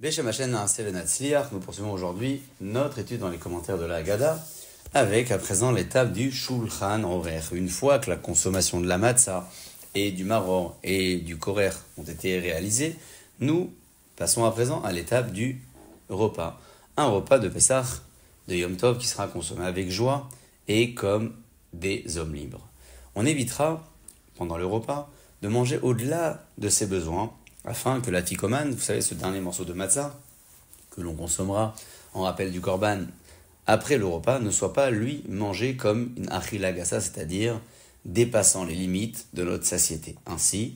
Beshem Hashem Naaseh Venatzliach, nous poursuivons aujourd'hui notre étude dans les commentaires de la Haggadah, avec à présent l'étape du Shulchan Aruch. Une fois que la consommation de la matzah et du maror et du korer ont été réalisées, nous passons à présent à l'étape du repas. Un repas de Pessah, de Yom Tov, qui sera consommé avec joie et comme des hommes libres. On évitera, pendant le repas, de manger au-delà de ses besoins, afin que la tikoman, vous savez, ce dernier morceau de matzah, que l'on consommera en rappel du korban après le repas, ne soit pas, lui, mangé comme une achila gassa, c'est-à-dire dépassant les limites de notre satiété. Ainsi,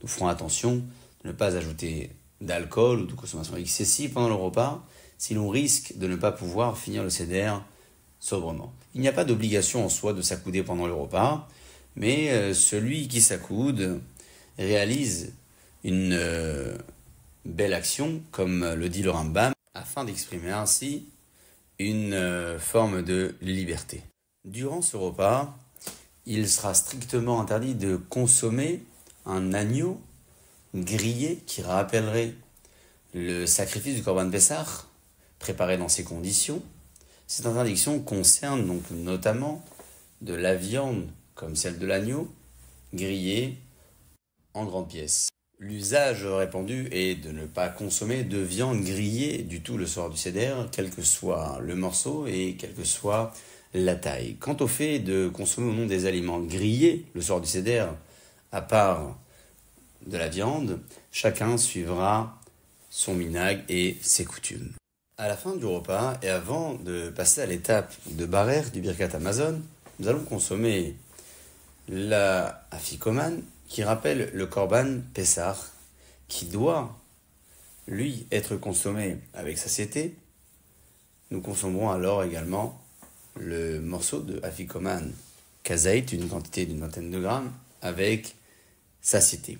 nous ferons attention de ne pas ajouter d'alcool ou de consommation excessive pendant le repas, si l'on risque de ne pas pouvoir finir le seder sobrement. Il n'y a pas d'obligation en soi de s'accouder pendant le repas, mais celui qui s'accoude réalise une belle action, comme le dit le Rambam, afin d'exprimer ainsi une forme de liberté. Durant ce repas, il sera strictement interdit de consommer un agneau grillé qui rappellerait le sacrifice du Korban Pessah, préparé dans ces conditions. Cette interdiction concerne donc notamment de la viande, comme celle de l'agneau, grillée en grandes pièces. L'usage répandu est de ne pas consommer de viande grillée du tout le soir du seder, quel que soit le morceau et quelle que soit la taille. Quant au fait de consommer ou non des aliments grillés le soir du seder, à part de la viande, chacun suivra son minag et ses coutumes. À la fin du repas et avant de passer à l'étape de barer du Birkat Hamazon, nous allons consommer la afikoman, qui rappelle le Korban Pessah, qui doit, lui, être consommé avec satiété. Nous consommerons alors également le morceau de afikoman kazait, une quantité d'une vingtaine de grammes, avec satiété.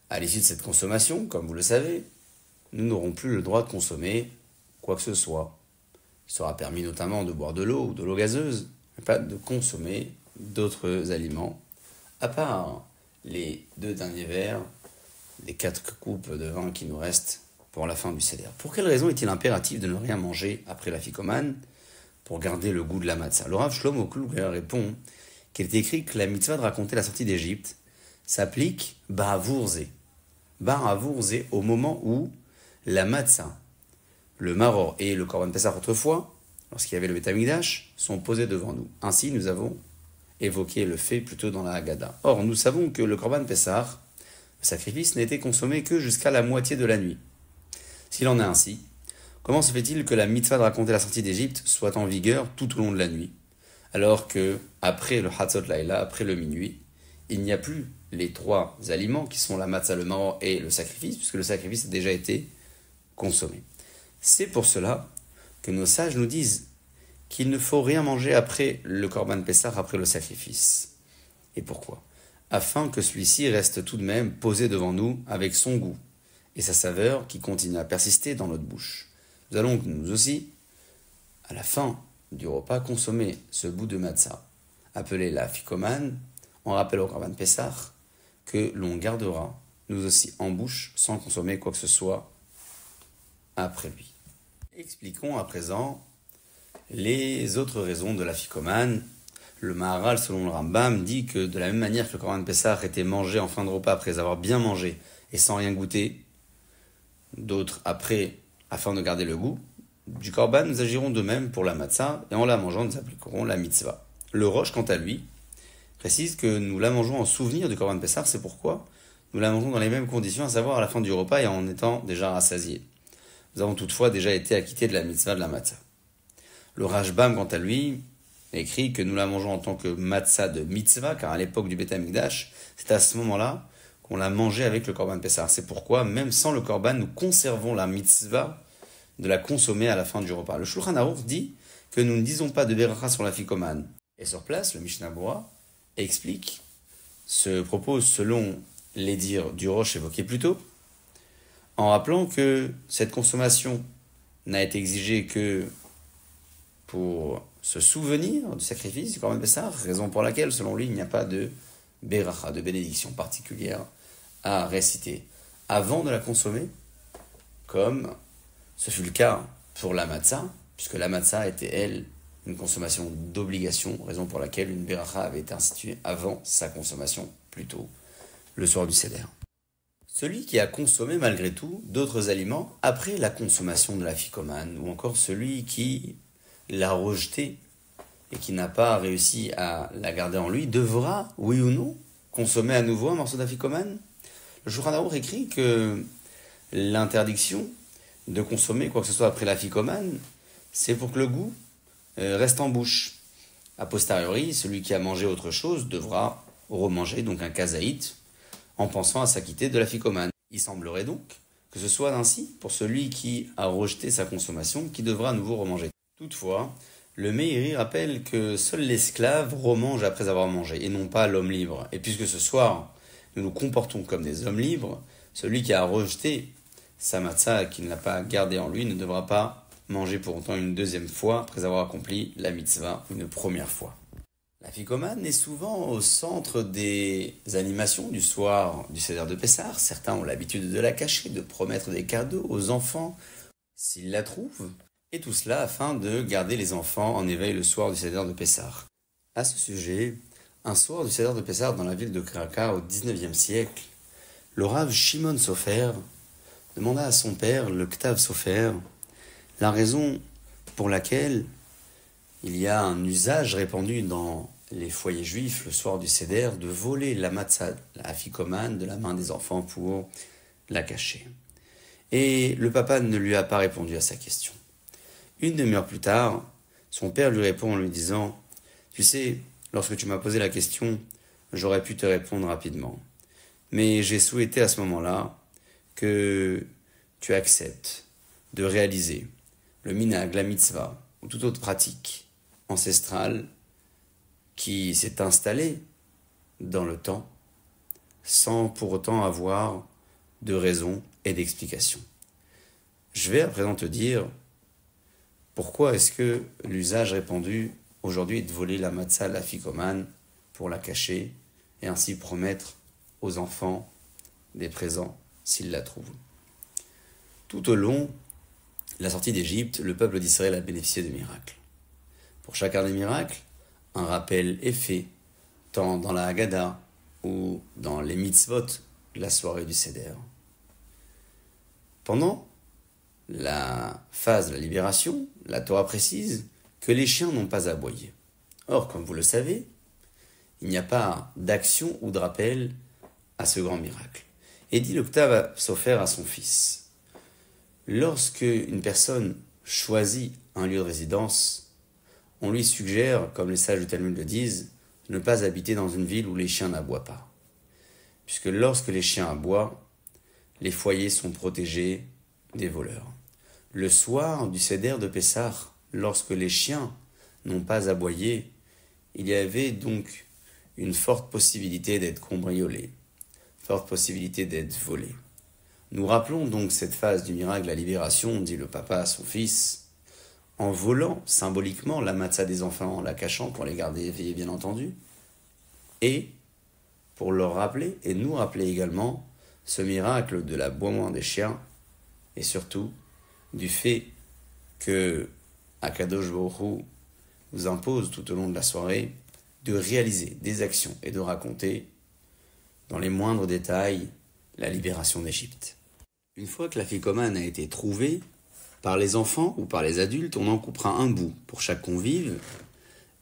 À l'issue de cette consommation, comme vous le savez, nous n'aurons plus le droit de consommer quoi que ce soit. Il sera permis notamment de boire de l'eau ou de l'eau gazeuse, mais pas de consommer d'autres aliments, à part les 2 derniers verres des 4 coupes de vin qui nous restent pour la fin du seder. Pour quelle raison est-il impératif de ne rien manger après la fikoman pour garder le goût de la matzah? Le Rav Shlomo Kluger répond qu'il est écrit que la mitzvah de raconter la sortie d'Égypte s'applique ba'avour-zé. Ba'avour-zé au moment où la matzah, le maror et le korban Pessah autrefois, lorsqu'il y avait le Beth Amikdash, sont posés devant nous. Ainsi, nous avons évoqué le fait plutôt dans la Haggadah. Or, nous savons que le korban Pessah, le sacrifice, n'a été consommé que jusqu'à la moitié de la nuit. S'il en est ainsi, comment se fait-il que la mitzvah de raconter la sortie d'Égypte soit en vigueur tout au long de la nuit, alors que après le Hatzot Laïla, après le minuit, il n'y a plus les 3 aliments qui sont la matzah, le maror et le sacrifice, puisque le sacrifice a déjà été consommé. C'est pour cela que nos sages nous disent qu'il ne faut rien manger après le Korban Pessah, après le sacrifice. Et pourquoi? Afin que celui-ci reste tout de même posé devant nous avec son goût et sa saveur qui continue à persister dans notre bouche. Nous allons nous aussi, à la fin du repas, consommer ce bout de matzah, appelé la fikoman, en rappel au Korban Pessah, que l'on gardera, nous aussi, en bouche, sans consommer quoi que ce soit après lui. Expliquons à présent les autres raisons de la fikoman. Le Maharal, selon le Rambam, dit que de la même manière que le Korban Pessah était mangé en fin de repas après avoir bien mangé et sans rien goûter, d'autres après, afin de garder le goût, du Korban, nous agirons de même pour la matzah, et en la mangeant, nous appliquerons la mitzvah. Le Rosh, quant à lui, précise que nous la mangeons en souvenir du Korban Pessah, c'est pourquoi nous la mangeons dans les mêmes conditions, à savoir à la fin du repas et en étant déjà rassasiés. Nous avons toutefois déjà été acquittés de la mitzvah de la matzah. Le Rashbam, quant à lui, écrit que nous la mangeons en tant que matzah de mitzvah, car à l'époque du Beth Amikdash, c'est à ce moment-là qu'on l'a mangé avec le Korban Pessah. C'est pourquoi, même sans le Korban, nous conservons la mitzvah de la consommer à la fin du repas. Le Shulchan Aruch dit que nous ne disons pas de beracha sur la fikoman. Et sur place, le Mishnah Berurah se propose selon les dires du Rosh évoqués plus tôt, en rappelant que cette consommation n'a été exigée que pour se souvenir du sacrifice du Korban Pessah, raison pour laquelle, selon lui, il n'y a pas de beracha, de bénédiction particulière à réciter avant de la consommer, comme ce fut le cas pour la matzah, puisque la matzah était, elle, une consommation d'obligation, raison pour laquelle une beracha avait été instituée avant sa consommation, plutôt le soir du seder. Celui qui a consommé malgré tout d'autres aliments après la consommation de la ficomane, ou encore celui qui l'a rejeté et qui n'a pas réussi à la garder en lui, devra, oui ou non, consommer à nouveau un morceau d'afficomane. Le Shulchan Aruch écrit que l'interdiction de consommer quoi que ce soit après l'afficomane, c'est pour que le goût reste en bouche. A posteriori, celui qui a mangé autre chose devra remanger, donc un kazaït, en pensant à s'acquitter de l'afficomane. Il semblerait donc que ce soit ainsi pour celui qui a rejeté sa consommation, qui devra à nouveau remanger. Toutefois, le Meiri rappelle que seul l'esclave remange après avoir mangé, et non pas l'homme libre. Et puisque ce soir, nous nous comportons comme des hommes libres, celui qui a rejeté sa matzah et qui ne l'a pas gardée en lui ne devra pas manger pour autant une deuxième fois après avoir accompli la mitzvah une première fois. La ficomane est souvent au centre des animations du soir du Seder de Pessah. Certains ont l'habitude de la cacher, de promettre des cadeaux aux enfants s'ils la trouvent. Et tout cela afin de garder les enfants en éveil le soir du Seder de Pessah. À ce sujet, un soir du Seder de Pessah dans la ville de Krakau au XIXe siècle, le Rav Shimon Sofer demanda à son père, le Ktav Sofer, la raison pour laquelle il y a un usage répandu dans les foyers juifs le soir du Seder de voler la matzah, la afficomane, de la main des enfants pour la cacher. Et le papa ne lui a pas répondu à sa question. Une demi-heure plus tard, son père lui répond en lui disant « Tu sais, lorsque tu m'as posé la question, j'aurais pu te répondre rapidement. Mais j'ai souhaité à ce moment-là que tu acceptes de réaliser le minhag, la mitzvah ou toute autre pratique ancestrale qui s'est installée dans le temps sans pour autant avoir de raison et d'explication. Je vais à présent te dire pourquoi est-ce que l'usage répandu aujourd'hui est de voler la matzah, la ficomane, pour la cacher et ainsi promettre aux enfants des présents s'ils la trouvent. Tout au long de la sortie d'Égypte, le peuple d'Israël a bénéficié de miracles. Pour chacun des miracles, un rappel est fait, tant dans la Haggadah ou dans les mitzvot de la soirée du Seder. Pendant la phase de la libération, la Torah précise que les chiens n'ont pas à aboyer. Or, comme vous le savez, il n'y a pas d'action ou de rappel à ce grand miracle. Et dit le Ktav Sofer à son fils, lorsque une personne choisit un lieu de résidence, on lui suggère, comme les sages du Talmud le disent, de ne pas habiter dans une ville où les chiens n'aboient pas. Puisque lorsque les chiens aboient, les foyers sont protégés des voleurs. Le soir du Seder de Pessah, lorsque les chiens n'ont pas aboyé, il y avait donc une forte possibilité d'être cambriolés, forte possibilité d'être volés. Nous rappelons donc cette phase du miracle de la libération, dit le papa à son fils, en volant symboliquement la matzah des enfants, en la cachant pour les garder éveillés bien entendu, et pour leur rappeler, et nous rappeler également, ce miracle de l'aboiement des chiens, et surtout du fait que Akadosh Baruch Hu vous impose tout au long de la soirée de réaliser des actions et de raconter dans les moindres détails la libération d'Égypte. Une fois que la ficomane a été trouvée, par les enfants ou par les adultes, on en coupera un bout pour chaque convive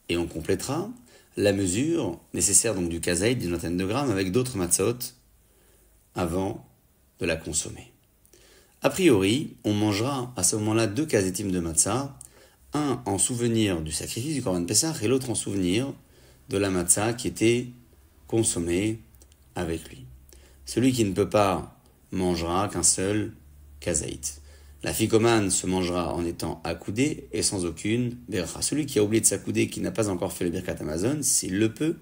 et on complétera la mesure nécessaire donc du kazaït d'une vingtaine de grammes avec d'autres matzot avant de la consommer. A priori, on mangera à ce moment-là 2 kazetim de matzah, un en souvenir du sacrifice du Korban Pessah et l'autre en souvenir de la matzah qui était consommée avec lui. Celui qui ne peut pas mangera qu'un seul kazaït. La ficomane se mangera en étant accoudé et sans aucune beracha. Celui qui a oublié de s'accouder et qui n'a pas encore fait le birkat Hamazon, s'il le peut,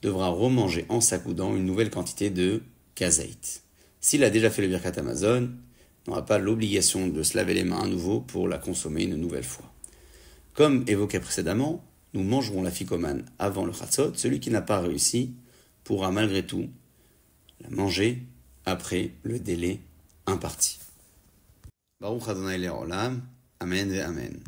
devra remanger en s'accoudant une nouvelle quantité de kazaït. S'il a déjà fait le birkat Hamazon, il n'aura pas l'obligation de se laver les mains à nouveau pour la consommer une nouvelle fois. Comme évoqué précédemment, nous mangerons la ficomane avant le chatzot. Celui qui n'a pas réussi pourra malgré tout la manger après le délai imparti. Baruch Adonai Le'olam. Amen et Amen.